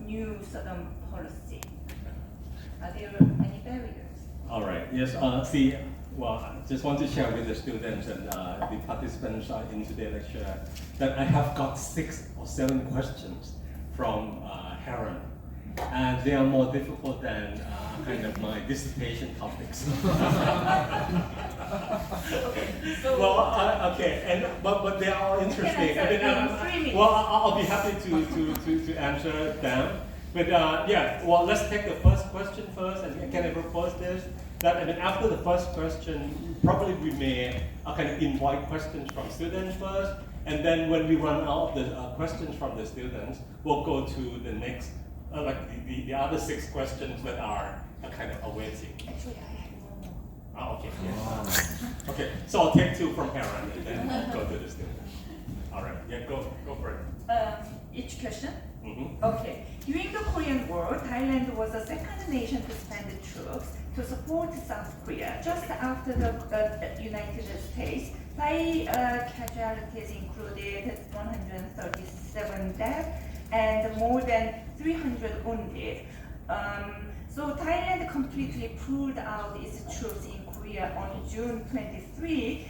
new southern policy? Are there any barriers? All right. Yes. Well, I just want to share with the students and the participants in today's lecture that I have got 6 or 7 questions from Heron, and they are more difficult than kind of my dissertation topics. But they are all interesting. I'll be happy to answer them. But let's take the first question first, and can I propose this? That after the first question, probably we may kind of invite questions from students first, and then when we run out of the questions from the students, we'll go to the next, the other 6 questions that are kind of awaiting. Actually, I have one more. Okay. Yes. Okay. So I'll take 2 from Aaron, and then I'll go to the students. All right. Yeah. Go for it. Each question? Mm-hmm. Okay. During the Korean War, Thailand was the second nation to send troops to support South Korea. Just after the United States, Thai casualties included 137 deaths and more than 300 wounded. So Thailand completely pulled out its troops in Korea on June 23,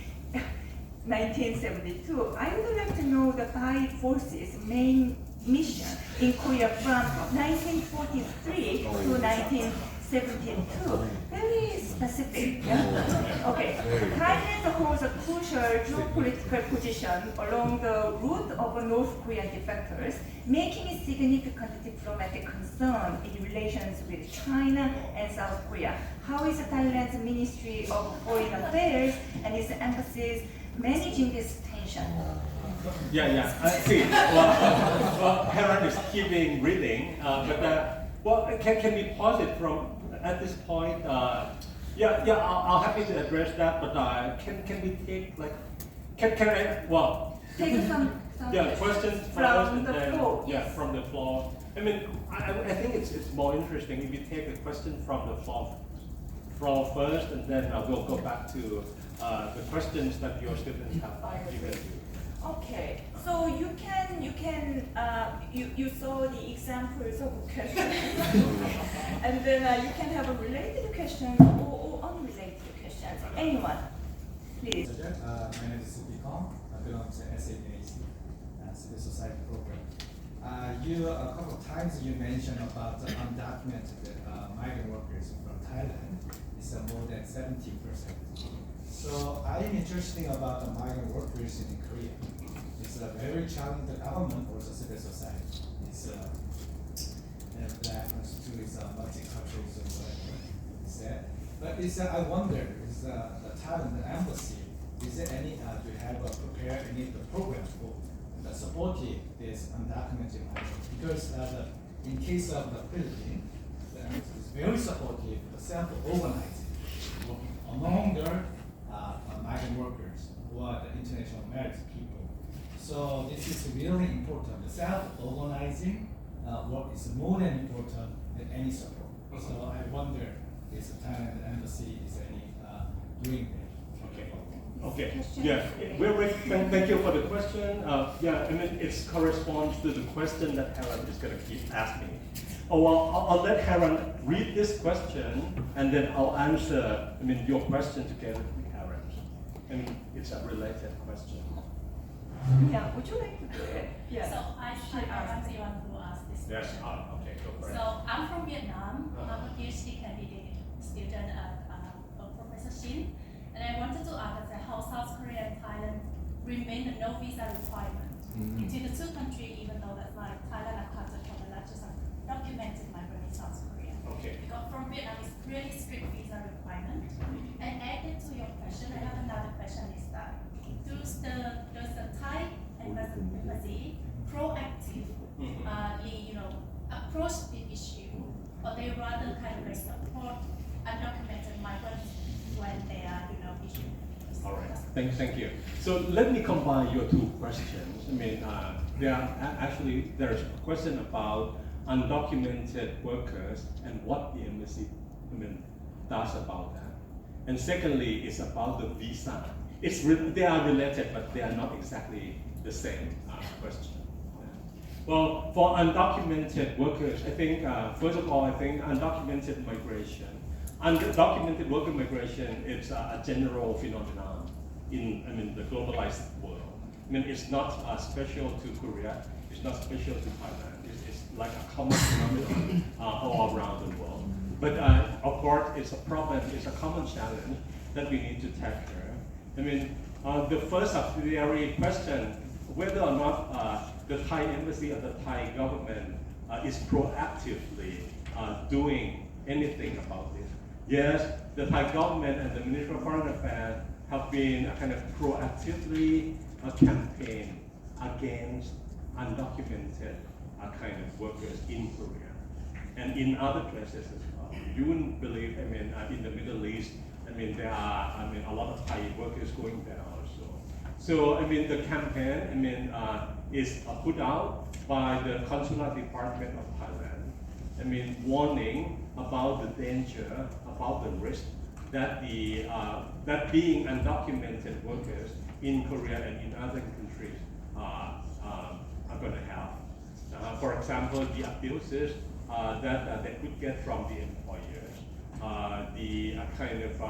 1972. I would like to know the Thai forces' main mission in Korea from 1943 to 1972. Very specific. Yeah? Okay. Thailand holds a crucial geopolitical position along the route of North Korean defectors, making it significant diplomatic concern in relations with China and South Korea. How is Thailand's Ministry of Foreign Affairs and its embassies managing this tension? I see. Well, Heron is keeping reading, can we pause it from at this point? I'll happy to address that, but can we take take some questions from the floor. Yes, from the floor. I think it's more interesting if you take the question from the floor first, and then we'll go back to the questions that your students have given. Okay, so you saw the examples of questions, and then you can have a related question or unrelated questions. Anyone, please. My name is Subi Kong. I belong to SAAC, Civil Society Program. A couple of times you mentioned about the undocumented migrant workers from Thailand. It's more than 70%. So I am interested about the migrant workers in Korea. It's a very challenging the government or the civil society. It's that to its multiculturalism, whatever. But I wonder, is the Thailand embassy, is there any to have prepare any of the program for the supporting this undocumented migrants? Because in case of the Philippines, the embassy is very supportive, self-organizing, working among their migrant workers who are the international married people. So this is really important. The self-organizing work is more than important than any support. So I wonder if the Thailand embassy is any doing that. Okay. Yeah. Thank you for the question. It corresponds to the question that Helen is going to keep asking. I'll let Helen read this question, and then I'll answer. Your question together with Helen. It's a related question. Yeah. Would you like to do it? Yeah. So I want to ask this question. Yes. Okay. Go for it. So I'm from Vietnam. I'm a PhD candidate student at Professor Shin, and I wanted to ask how South Korea and Thailand remain a no visa requirement between the 2 countries, even though that Thailand accounted for the largest documented migrant in South Korea. Okay. Because from Vietnam, it's really strict visa requirement. And added to your question, I have another question: is that does the Thai embassy proactively, approach the issue, or they rather kind of support undocumented migrants when they are, issuing? All right. Thank you. So let me combine your 2 questions. There's a question about undocumented workers and what the embassy does about that. And secondly, it's about the visa. They are related, but they are not exactly the same question. Well, for undocumented workers, I think, first of all, I think undocumented migration. Undocumented worker migration is a general phenomenon in the globalized world. I mean, it's not special to Korea, it's not special to Thailand. It's like a common phenomenon all around the world. But of course, it's a problem, it's a common challenge that we need to tackle. I mean, the first subsidiary question, whether or not the Thai embassy or the Thai government is proactively doing anything about this. Yes, the Thai government and the Ministry of Foreign Affairs have been kind of proactively campaign against undocumented kind of workers in Korea and in other places as well. You wouldn't believe, I mean, in the Middle East, I mean, there are, I mean, a lot of Thai workers going there also. So, I mean, the campaign, I mean, is put out by the Consular Department of Thailand. I mean, warning about the danger, about the risk that that being undocumented workers in Korea and in other countries are going to have. For example, the abuses that they could get from the employers, the kind of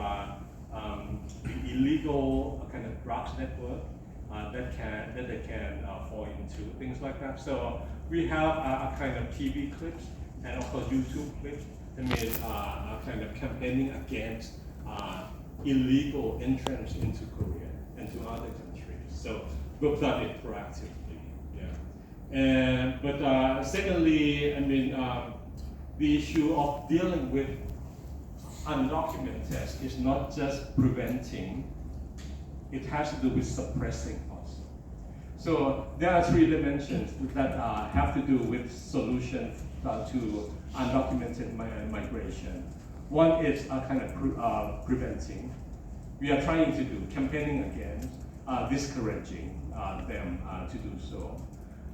illegal kind of drugs network that they can fall into, things like that. So we have a kind of TV clips and also YouTube clips. I mean, kind of campaigning against illegal entrance into Korea and to other countries. So we've done it proactively, yeah. But secondly, I mean, the issue of dealing with undocumented is not just preventing, it has to do with suppressing also. So there are three dimensions that have to do with solutions to undocumented migration. One is kind of preventing. We are trying to do campaigning against, discouraging them to do so.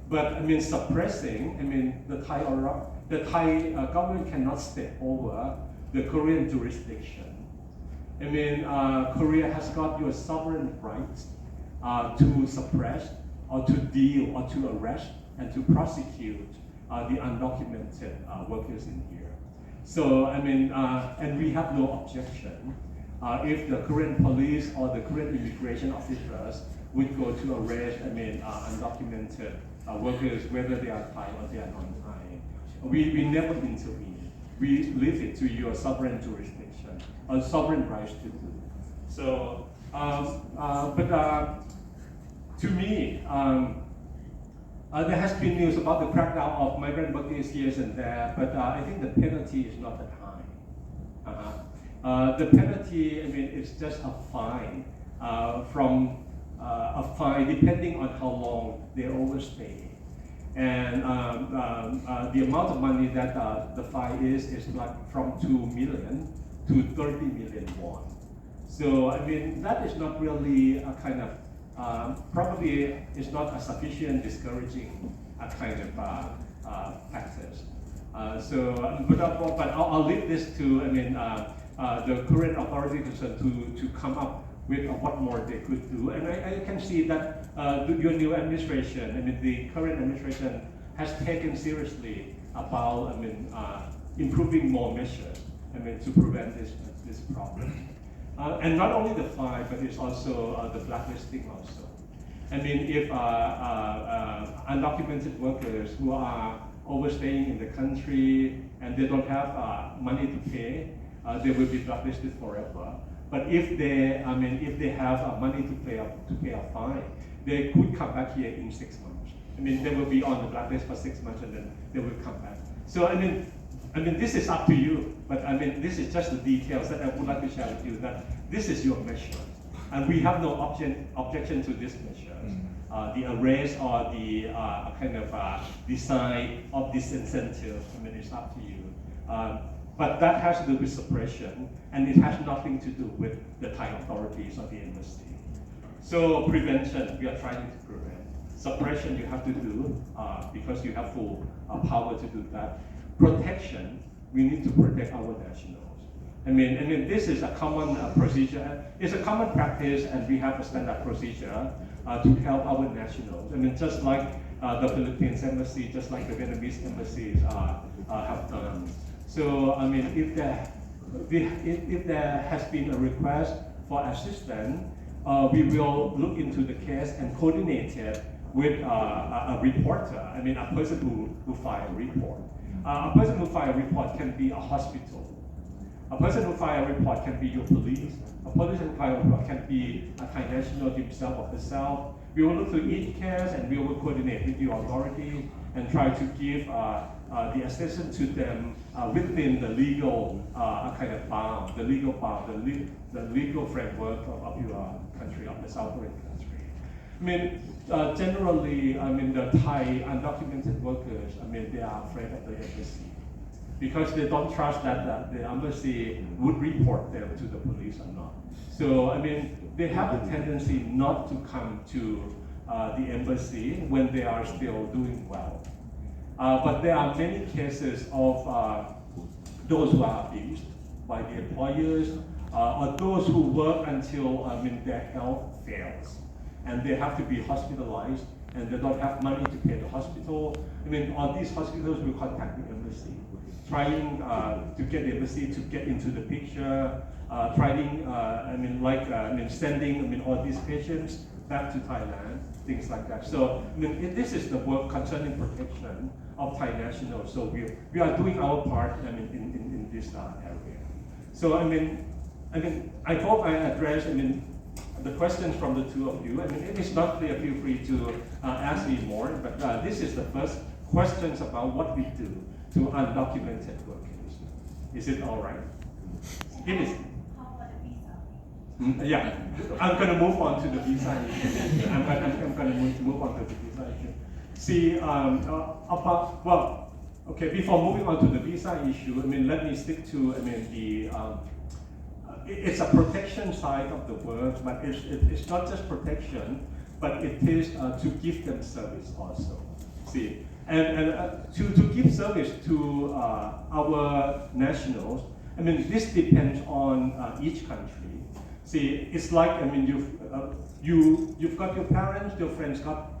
But I mean, suppressing. I mean, the Thai government cannot step over the Korean jurisdiction. I mean, Korea has got your sovereign rights to suppress or to deal or to arrest and to prosecute the undocumented workers in here. So, I mean, and we have no objection if the Korean police or the Korean immigration officers would go to arrest, I mean, undocumented workers, whether they are Thai or they are non-Thai. We never intervene. We leave it to your sovereign jurisdiction or sovereign rights to do. So, to me, there has been news about the crackdown of migrant workers here and there, but I think the penalty is not that high. The penalty, I mean, it's just a fine from a fine depending on how long they overstay. And the amount of money that the fine is like from 2 million to 30 million won. So, I mean, that is not really a kind of probably is not a sufficient discouraging kind of factors. But I'll leave this to, I mean, the current authorities to come up with what more they could do. And I can see that your new administration, I mean, the current administration has taken seriously about, I mean, improving more measures, I mean, to prevent this problem. And not only the fine, but it's also the blacklisting also. I mean, if undocumented workers who are overstaying in the country and they don't have money to pay, they will be blacklisted forever. But if they, I mean, if they have money to pay a fine, they could come back here in 6 months. I mean, they will be on the blacklist for 6 months and then they will come back. So I mean, this is up to you, but I mean, this is just the details that I would like to share with you, that this is your measure. And we have no objection to this measure. The arrest or the kind of design of this incentive, I mean, it's up to you. But that has to do with suppression, and it has nothing to do with the Thai authorities or the embassy. So prevention, we are trying to prevent. Suppression you have to do because you have full power to do that. Protection, we need to protect our nationals. I mean, this is a common procedure. It's a common practice, and we have a standard procedure to help our nationals. I mean, just like the Philippines embassy, just like the Vietnamese embassies have done. So I mean, if there has been a request for assistance, we will look into the case and coordinate it with a reporter. I mean, a person who filed a report. A person who filed a report can be a hospital. A person who filed a report can be your police. A person who filed a report can be a Thai national himself or herself. We will look through each case and we will coordinate with your authority and try to give the assistance to them within the legal kind of bound, the legal framework of your country, of the South Korean country. I mean, generally, I mean, the Thai undocumented workers, I mean, they are afraid of the embassy because they don't trust that the embassy would report them to the police or not. So, I mean, they have a tendency not to come to the embassy when they are still doing well. But there are many cases of those who are abused by the employers or those who work until their health fails and they have to be hospitalized and they don't have money to pay the hospital. I mean, all these hospitals will contact the embassy, trying to get the embassy to get into the picture, sending all these patients back to Thailand, things like that. So this is the work concerning protection of Thai nationals. So we are doing our part in this area. So I hope I addressed the questions from the two of you. If it's not clear, feel free to ask me more. But this is the first questions about what we do to undocumented workers. Is it all right? It is. How about the visa? Yeah, I'm going to move on to the visa issue. I'm going to move on to the visa issue. See, before moving on to the visa issue, let me stick to, it's a protection side of the work, but it's not just protection, but it is to give them service also. See, and to give service to our nationals, this depends on each country. See, it's like, you've got your parents, your friends got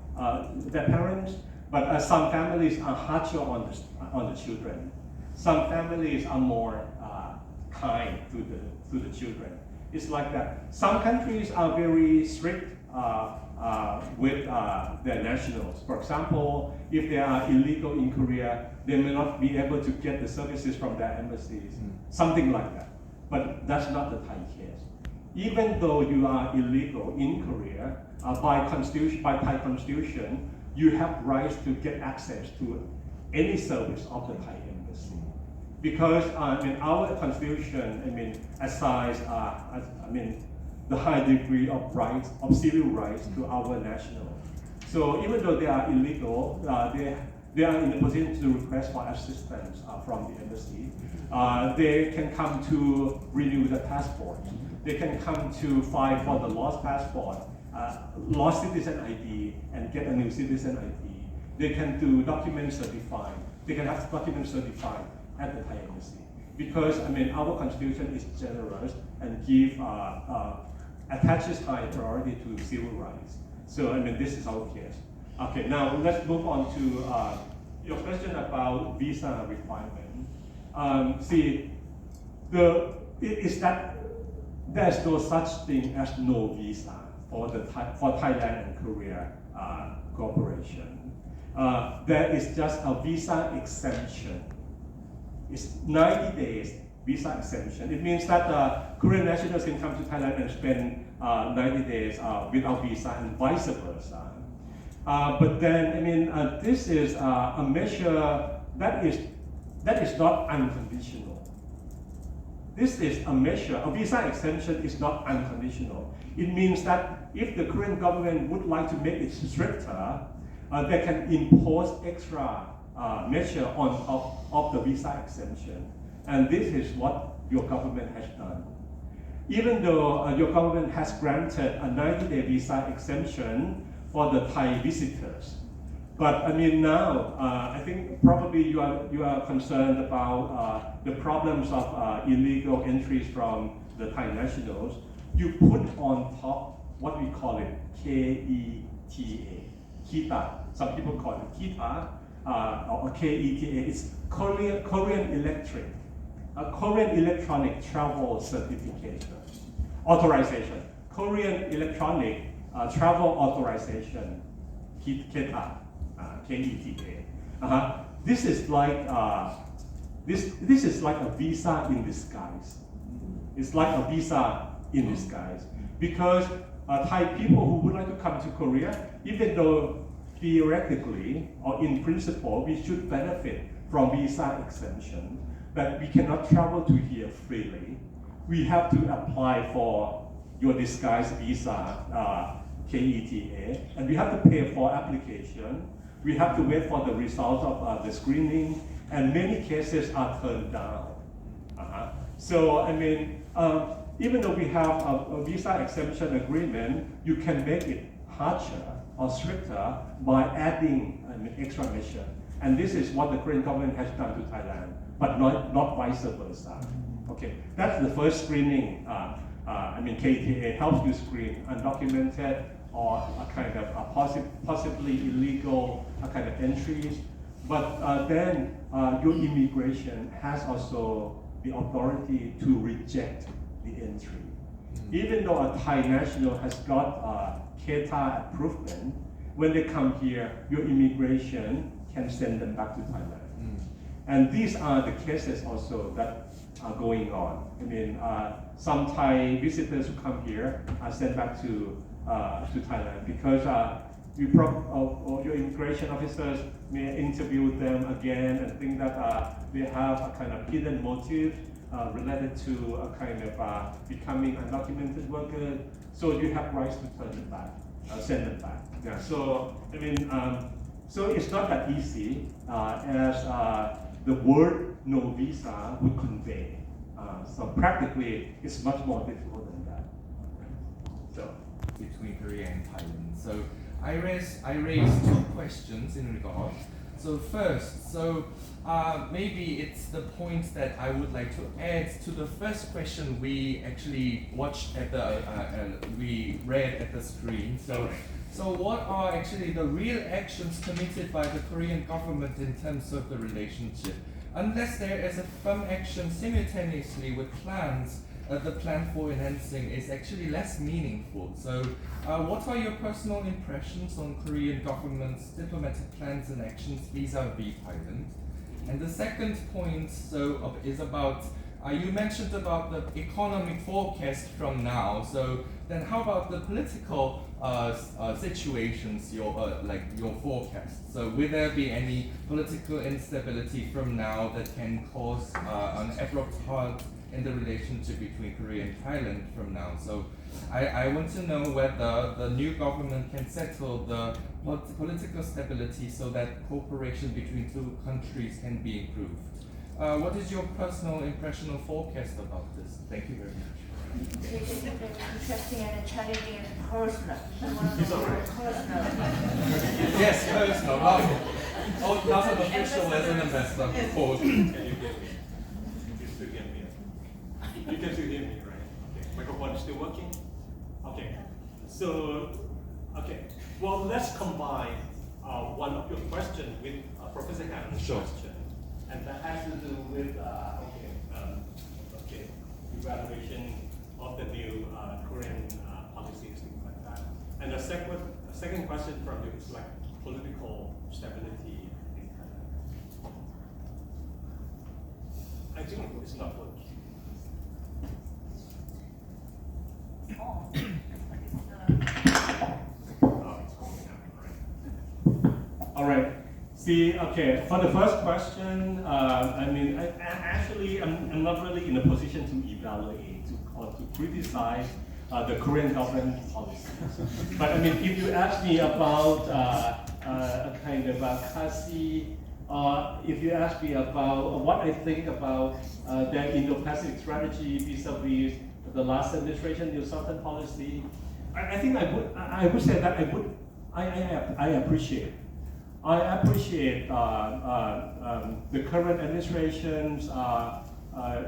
their parents, but some families are harsher on the children. Some families are more kind to the children. It's like that. Some countries are very strict with their nationals. For example, if they are illegal in Korea, they may not be able to get the services from their embassies, something like that. But that's not the Thai case. Even though you are illegal in Korea, by Thai constitution, you have rights to get access to any service of the Thai embassy. Because our constitution, assigns the high degree of rights, of civil rights to our nationals. So even though they are illegal, they are in a position to request for assistance from the embassy. They can come to renew the passport. They can come to file for the lost passport, lost citizen ID, and get a new citizen ID. They can do document certifying. They can have documents certified at the Thai embassy. Because our constitution is generous and attaches high priority to civil rights. So this is our case. Okay, now let's move on to your question about visa requirement. There's no such thing as no visa for Thailand and Korea cooperation. There is just a visa exemption. It's 90 days visa exemption. It means that Korean nationals can come to Thailand and spend 90 days without visa and vice versa. But then, this is a measure that is not unconditional. This is a measure, a visa exemption is not unconditional. It means that if the Korean government would like to make it stricter, they can impose extra measure on top of the visa exemption. And this is what your government has done. Even though your government has granted a 90-day visa exemption for the Thai visitors. But now, I think probably you are concerned about the problems of illegal entries from the Thai nationals. You put on top what we call it KETA, KETA. Some people call it KETA or KETA. It's Korean Electronic Travel Certification Authorization. Korean Electronic Travel Authorization, KETA, KETA. This is like this is like a visa in disguise. It's like a visa in disguise because Thai people who would like to come to Korea, even though theoretically or in principle we should benefit from visa exemption, but we cannot travel to here freely. We have to apply for your disguised visa, KETA, and we have to pay for application. We have to wait for the result of the screening, and many cases are turned down. So I mean, even though we have a visa exemption agreement, you can make it harsher or stricter by adding an extra mission. And this is what the Korean government has done to Thailand, but not vice versa. Okay, that's the first screening. I mean, KETA helps you screen undocumented or a kind of possibly illegal kind of entries. But then your immigration has also the authority to reject the entry. Even though a Thai national has got KETA approval, when they come here, your immigration can send them back to Thailand. And these are the cases also that are going on. I mean, some Thai visitors who come here are sent back to Thailand because your immigration officers may interview them again and think that they have a kind of hidden motive related to a kind of becoming undocumented worker. So you have rights to turn them back, send them back. Yeah. So I mean, so it's not that easy as the word "no visa" would convey. So practically, it's much more difficult than that. So between Korea and Thailand. So I raised two questions in regard. So first, maybe it's the points that I would like to add to the first question we actually watched at the we read at the screen. So what are actually the real actions committed by the Korean government in terms of the relationship? Unless there is a firm action simultaneously with plans, the plan for enhancing is actually less meaningful. So what are your personal impressions on Korean government's diplomatic plans and actions vis-a-vis Thailand? And the second point is about, you mentioned about the economic forecast from now. So then how about the political situations, your forecast? So will there be any political instability from now that can cause an abrupt halt in the relationship between Korea and Thailand from now? So I want to know whether the new government can settle the political stability so that cooperation between two countries can be improved. What is your personal impression or forecast about this? Thank you very much. This is very interesting and challenging and personal. Personal. Yes, personal. Not an official as an ambassador, of course. Can you still hear me? You can still hear me, right? Okay. Microphone is still working? Okay. So, okay. Well, let's combine one of your questions with Professor Ham's question. And that has to do with, evaluation of the new Korean policies, things like that. And the second question from you is like political stability in Thailand. I think it's not working. All right. See, okay, for the first question, I mean, I'm not really in a position to evaluate or to criticize the Korean government policies. But I mean, if you ask me about a kind of a CASI, if you ask me about what I think about their Indo-Pacific strategy vis-a-vis the last administration New Southern policy, I think I would say that I appreciate the current administration's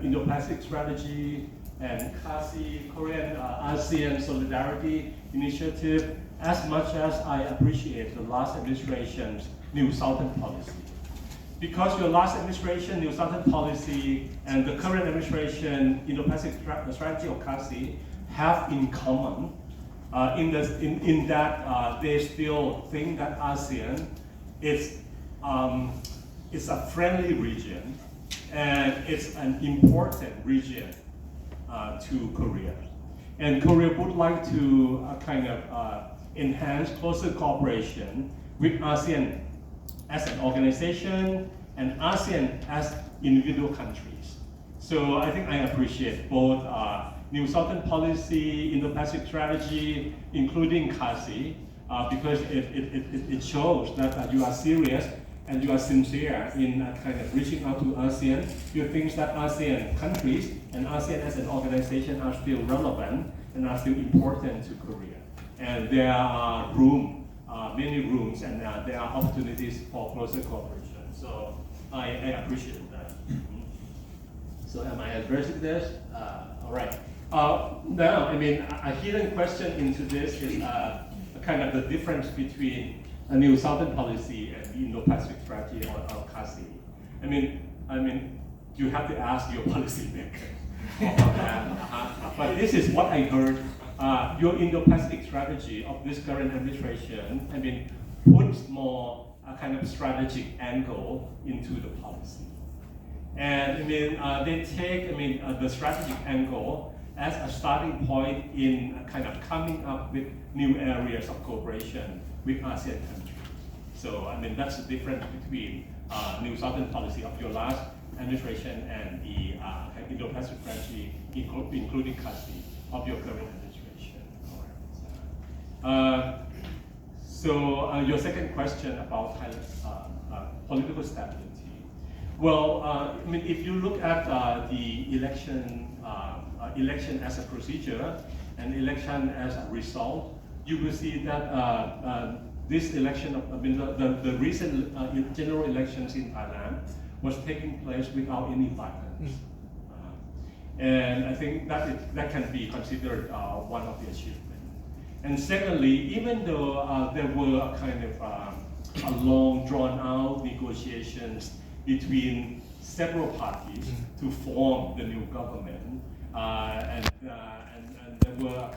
Indo-Pacific strategy and CASI, Korean ASEAN Solidarity Initiative. as much as I appreciate the last administration's New Southern policy. Because your last administration, New Southern policy, and the current administration, Indo-Pacific strategy of CASI, have in common in that they still think that ASEAN is a friendly region and it's an important region to Korea. And Korea would like to enhance closer cooperation with ASEAN as an organization and ASEAN as individual countries. So I think I appreciate both New Southern policy, Indo-Pacific strategy, including CASI, because it shows that you are serious and you are sincere in reaching out to ASEAN. You think that ASEAN countries and ASEAN as an organization are still relevant and are still important to Korea. And there are many rooms, and there are opportunities for closer cooperation. So I appreciate that. So am I addressing this? All right. Now, a hidden question into this is the difference between a New Southern policy and the Indo-Pacific strategy or CASI. You have to ask your policymakers about that. But this is what I heard. Your Indo-Pacific strategy of this current administration, puts more a strategic angle into the policy. And they take the strategic angle as a starting point in coming up with new areas of cooperation with ASEAN countries. So that's the difference between New Southern policy of your last administration and the Indo-Pacific strategy, including CASI, of your current administration. So your second question about political stability. Well, if you look at the election as a procedure and election as a result, you will see that this election, the recent general elections in Thailand was taking place without any violence. And I think that can be considered one of the achievements. And secondly, even though there were a long drawn-out negotiations between several parties to form the new government, and there were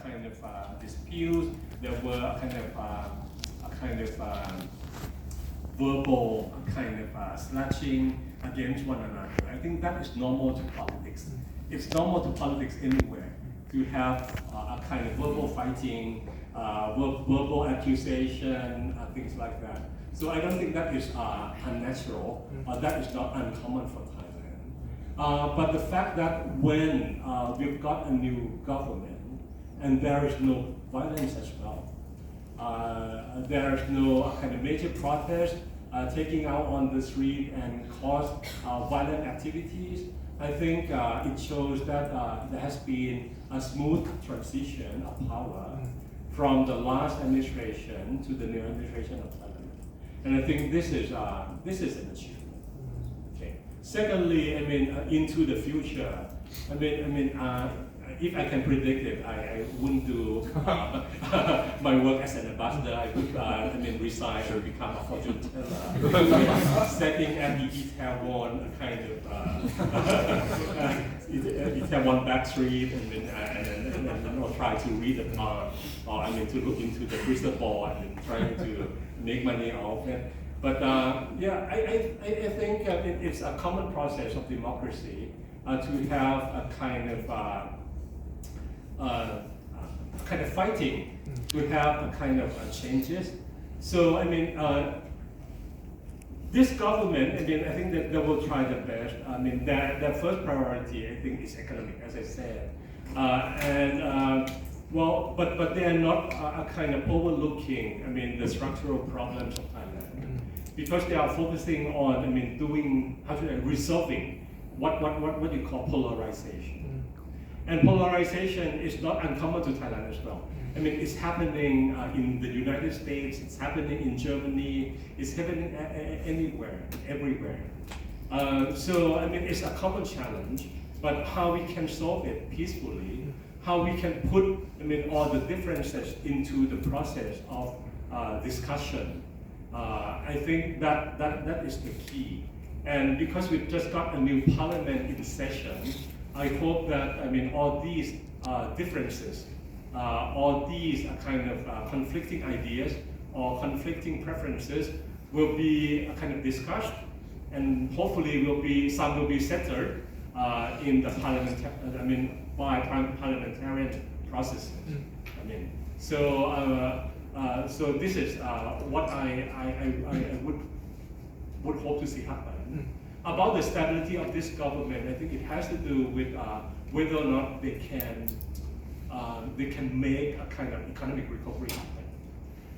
disputes, there were verbal slashing against one another. I think that is normal to politics. It's normal to politics anywhere to have a verbal fighting, verbal accusation, things like that. So I don't think that is unnatural, that is not uncommon for Thailand. But the fact that when we've got a new government and there is no violence as well, there is no major protest taking out on the street and cause violent activities, I think it shows that there has been a smooth transition of power from the last administration to the new administration of Thailand. And I think this is an achievement. Okay. Secondly, into the future, if I can predict it, I wouldn't do my work as an ambassador. I would resign or become a fortune teller, setting at the Itaewon Itaewon back street, and try to read the palm, or to look into the crystal ball and trying to make money off it. But I think it's a common process of democracy to have a kind of fighting, to have a changes. So this government, I think that they will try their best. Their first priority, I think, is economic, as I said, but they are not overlooking, the structural problems of Thailand, because they are focusing on, resolving what you call polarization. And polarization is not uncommon to Thailand as well. It's happening in the United States, it's happening in Germany, it's happening anywhere, everywhere. So it's a common challenge, but how we can solve it peacefully how we can put, all the differences into the process of discussion. I think that is the key. And because we've just got a new parliament in session, I hope that, all these differences, all these kind of conflicting ideas or conflicting preferences will be kind of discussed, and hopefully some will be settled in the by parliamentarian processes. So this is what I would hope to see happen. About the stability of this government, I think it has to do with whether or not they can make a kind of economic recovery happen.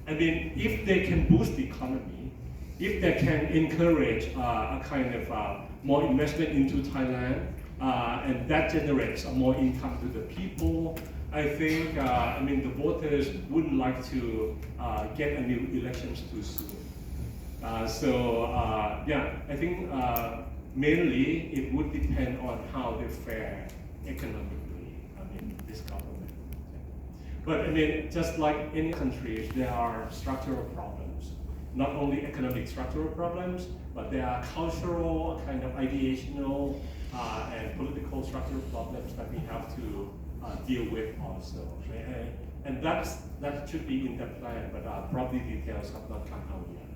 If they can boost the economy, if they can encourage a kind of more investment into Thailand, and that generates more income to the people, I think the voters wouldn't like to get a new elections too soon. I think mainly it would depend on how they fare economically. This government. But just like any countries, there are structural problems. Not only economic structural problems, but there are cultural, kind of ideational, and political structural problems that we have to deal with also. And that should be in the plan, but probably details have not come out yet.